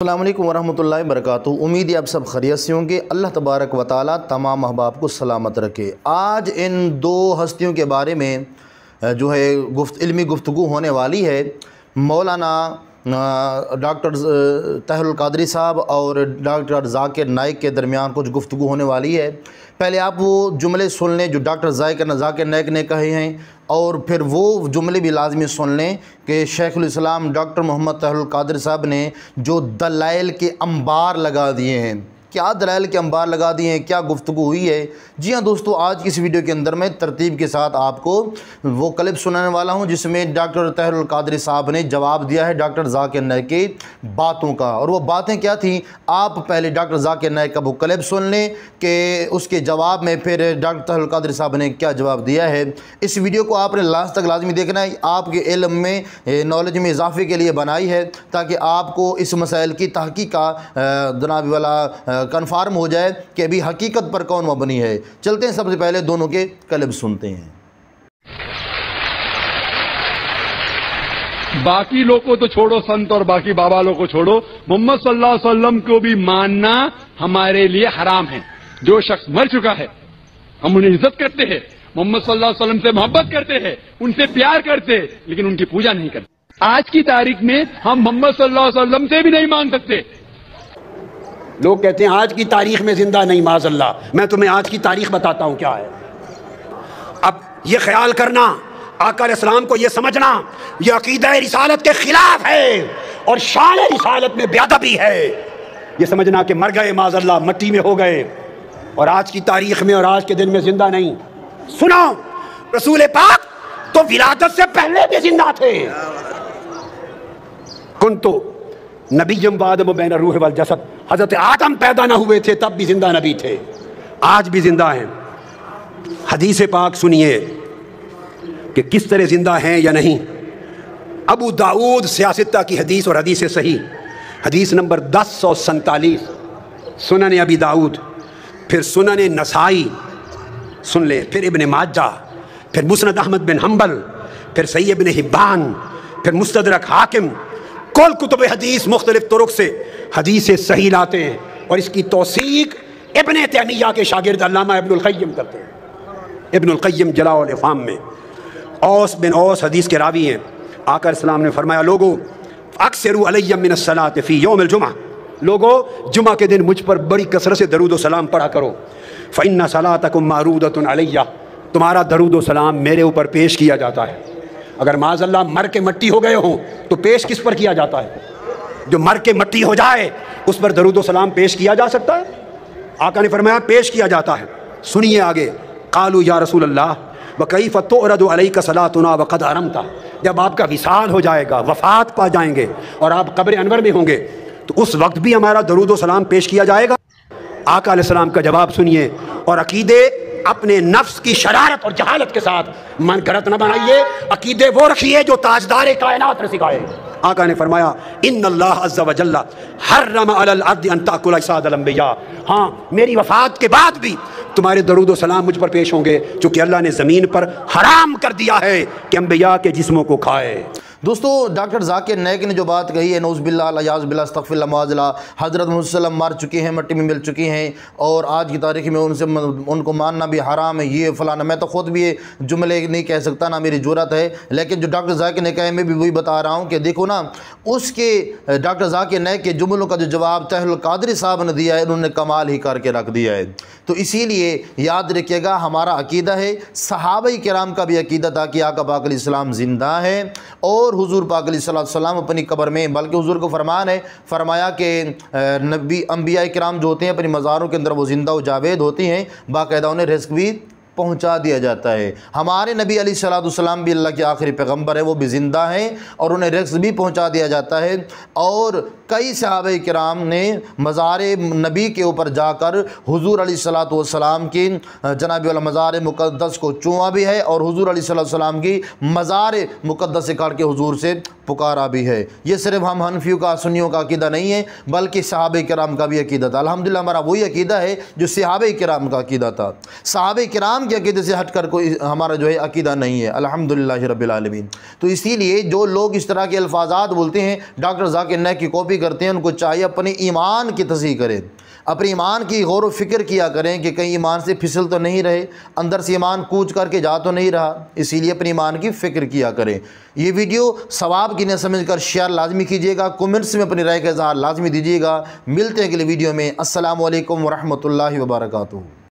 السلام علیکم ورحمۃ اللہ وبرکاتہ۔ امید ہے آپ سب خیریت سے ہوں گے۔ اللہ تبارک و تعالیٰ تمام احباب کو سلامت رکھے۔ آج ان دو ہستیوں کے بارے میں جو ہے علمی گفتگو ہونے والی ہے۔ مولانا ڈاکٹر طاہر القادری صاحب اور ڈاکٹر ذاکر نائک کے درمیان کچھ گفتگو ہونے والی ہے۔ پہلے آپ وہ جملے سن لیں جو ڈاکٹر ذاکر نائک نے کہے ہیں، اور پھر وہ جملے بھی لازمی سن لیں کہ شیخ الاسلام ڈاکٹر محمد طاہر القادری صاحب نے جو دلائل کے انبار لگا دیے ہیں، کیا دلائل کے انبار لگا دیے ہیں، کیا گفتگو ہوئی ہے۔ جی ہاں دوستو، آج کی اس ویڈیو کے اندر میں ترتیب کے ساتھ آپ کو وہ کلپ سنانے والا ہوں جس میں ڈاکٹر طاہر القادری صاحب نے جواب دیا ہے ڈاکٹر ذاکر نائک کی باتوں کا۔ اور وہ باتیں کیا تھیں، آپ پہلے ڈاکٹر ذاکر نائک کا وہ کلپ سن لیں کہ اس کے جواب میں پھر ڈاکٹر طاہر القادری صاحب نے کیا جواب دیا ہے۔ اس ویڈیو کو آپ نے لاسٹ تک لازمی دیکھنا ہے، آپ کے علم میں نالج میں اضافے کے لیے بنائی ہے تاکہ آپ کو اس مسائل کی تحقیق کا جناب والا کنفارم ہو جائے کہ ابھی حقیقت پر کون مبنی ہے۔ چلتے ہیں، سب سے پہلے دونوں کے کلپ سنتے ہیں۔ باقی لوگ کو تو چھوڑو، سنت اور باقی بابا لوگ کو چھوڑو، محمد صلی اللہ علیہ وسلم کو بھی ماننا ہمارے لیے حرام ہے۔ جو شخص مر چکا ہے ہم انہیں عزت کرتے ہیں، محمد صلی اللہ علیہ وسلم سے محبت کرتے ہیں، ان سے پیار کرتے ہیں، لیکن ان کی پوجا نہیں کرتے۔ آج کی تاریخ میں ہم محمد صلی اللہ علیہ وسلم سے بھی نہیں مانگ سکتے۔ لوگ کہتے ہیں آج کی تاریخ میں زندہ نہیں، معاذ اللہ۔ میں تمہیں آج کی تاریخ بتاتا ہوں کیا ہے۔ اب یہ خیال کرنا، آقا علیہ السلام کو یہ سمجھنا یہ عقیدہ رسالت کے خلاف ہے اور شان رسالت میں بے ادبی ہے۔ یہ سمجھنا کہ مر گئے معاذ اللہ، مٹی میں ہو گئے اور آج کی تاریخ میں اور آج کے دن میں زندہ نہیں۔ سنو، رسول پاک تو ولادت سے پہلے بھی زندہ تھے۔ کنتو نبی آدم بین الروح والجسد، حضرت آدم پیدا نہ ہوئے تھے تب بھی زندہ نبی تھے، آج بھی زندہ ہیں۔ حدیث پاک سنیے کہ کس طرح زندہ ہیں یا نہیں۔ ابو داؤد سیاستہ کی حدیث اور حدیث صحیح، حدیث نمبر 1047، سنن ابی داؤد، پھر سنن نسائی سن لیں، پھر ابن ماجہ، پھر مسند احمد بن حنبل، پھر صحیح ابن حبان، پھر مستدرک حاکم، کل کتب حدیث مختلف طرق سے حدیث صحیح لاتے ہیں اور اس کی توثیق ابن تیمیہ کے شاگرد علامہ ابن القیم کرتے ہیں۔ ابن القیم جلاء الافہام میں اوس بن اوس حدیث کے راوی ہیں۔ آقا علیہ السلام نے فرمایا، لوگو اکثروا علی من الصلاۃ فی یوم الجمعہ، لوگو جمعہ کے دن مجھ پر بڑی کثرت سے درود و سلام پڑھا کرو۔ فإن صلاتکم معروضۃ علی، تمہارا درود و سلام میرے اوپر پیش کیا جاتا ہے۔ اگر معاذ اللہ مر کے مٹی ہو گئے ہوں تو پیش کس پر کیا جاتا ہے؟ جو مر کے مٹی ہو جائے اس پر درود و سلام پیش کیا جا سکتا ہے؟ آقا نے فرمایا پیش کیا جاتا ہے۔ سنیے آگے، قالوا یا رسول اللہ وکیف تعرض علیک صلاتنا وقد ارمت، جب آپ کا وصال ہو جائے گا، وفات پا جائیں گے اور آپ قبر انور میں ہوں گے تو اس وقت بھی ہمارا درود و سلام پیش کیا جائے گا؟ آقا علیہ السلام کا جواب سنیے، اور عقیدے اپنے نفس کی شرارت اور جہالت کے ساتھ من گھڑت نہ بنائیے، عقیدے وہ رکھیے جو تاجدار کائنات نے سکھائے۔ آقا نے فرمایا ان اللہ عز و جل حرم علی الارض ان تاکل اجساد الانبیاء، ہاں میری وفات کے بعد بھی تمہارے درود و سلام مجھ پر پیش ہوں گے، چونکہ اللہ نے زمین پر حرام کر دیا ہے کہ انبیاء کے جسموں کو کھائے۔ دوستو، ڈاکٹر ذاکر نائک نے جو بات کہی ہے، نعوذ باللہ الیاذ باللہ استغفر اللہ معاذ اللہ، حضرت محمد صلی اللہ علیہ وسلم مر چکے ہیں، مٹی میں مل چکی ہیں اور آج کی تاریخ میں ان کو ماننا بھی حرام ہے، یہ فلانا۔ میں تو خود بھی یہ جملے نہیں کہہ سکتا، نہ میری جرأت ہے، لیکن جو ڈاکٹر ذاکر نے کہا میں بھی وہی بتا رہا ہوں کہ دیکھو نا، اس کے ڈاکٹر ذاکر نائک کے جملوں کا جو جواب طاہر القادری صاحب نے دیا ہے، انہوں نے کمال ہی کر کے رکھ دیا ہے۔ تو اسی لیے یاد رکھیے گا، ہمارا عقیدہ ہے، صحابہ کرام کا بھی عقیدہ تھا کہ آقا پاک علیہ السلام زندہ ہے اور حضور پاک علیہ السلام اپنی قبر میں، بلکہ حضور کو فرمان ہے، فرمایا کہ نبی انبیاء کرام جو ہوتے ہیں اپنی مزاروں کے اندر وہ زندہ و جاوید ہوتی ہیں، باقاعدہ انہیں رزق بھی پہنچا دیا جاتا ہے۔ ہمارے نبی علیہ السلام بھی اللہ کے آخری پیغمبر ہے، وہ بھی زندہ ہیں اور انہیں رزق بھی پہنچا دیا جاتا ہے۔ اور کئی صحابہ کرام نے مزار نبی کے اوپر جا کر حضور علیہ السلام کی جناب والا مزار مقدس کو چوما بھی ہے اور حضور علیہ السلام کی مزار مقدس سے کاٹ کے حضور سے پکارا بھی ہے۔ یہ صرف ہم حنفیوں کا، سنیوں کا عقیدہ نہیں ہے، بلکہ صحابہ کرام کا بھی عقیدہ تھا۔ الحمدللہ ہمارا وہی عقیدہ ہے جو صحابہ کرام کا عقیدہ تھا۔ صحابہ کرام کے عقیدے سے ہٹ کر کوئی ہمارا جو ہے عقیدہ نہیں ہے، الحمدللہ رب العالمین۔ تو اسی لیے جو لوگ اس طرح کے الفاظات بولتے ہیں، ڈاکٹر ذاکر نائک کی کاپی کرتے ہیں، ان کو چاہیے اپنے ایمان کی تصحیح کریں، اپنے ایمان کی غور و فکر کیا کریں کہ کہیں ایمان سے پھسل تو نہیں رہے، اندر سے ایمان کوچ کر کے جا تو نہیں رہا، اسی لیے اپنے ایمان کی فکر کیا کریں۔ یہ ویڈیو ثواب کی نیت سمجھ کر شیئر لازمی کیجیے گا، کومنٹس میں اپنی رائے کا اظہار لازمی دیجیے گا۔ ملتے ہیں اگلے ویڈیو میں۔ السلام علیکم ورحمۃ اللہ وبرکاتہ۔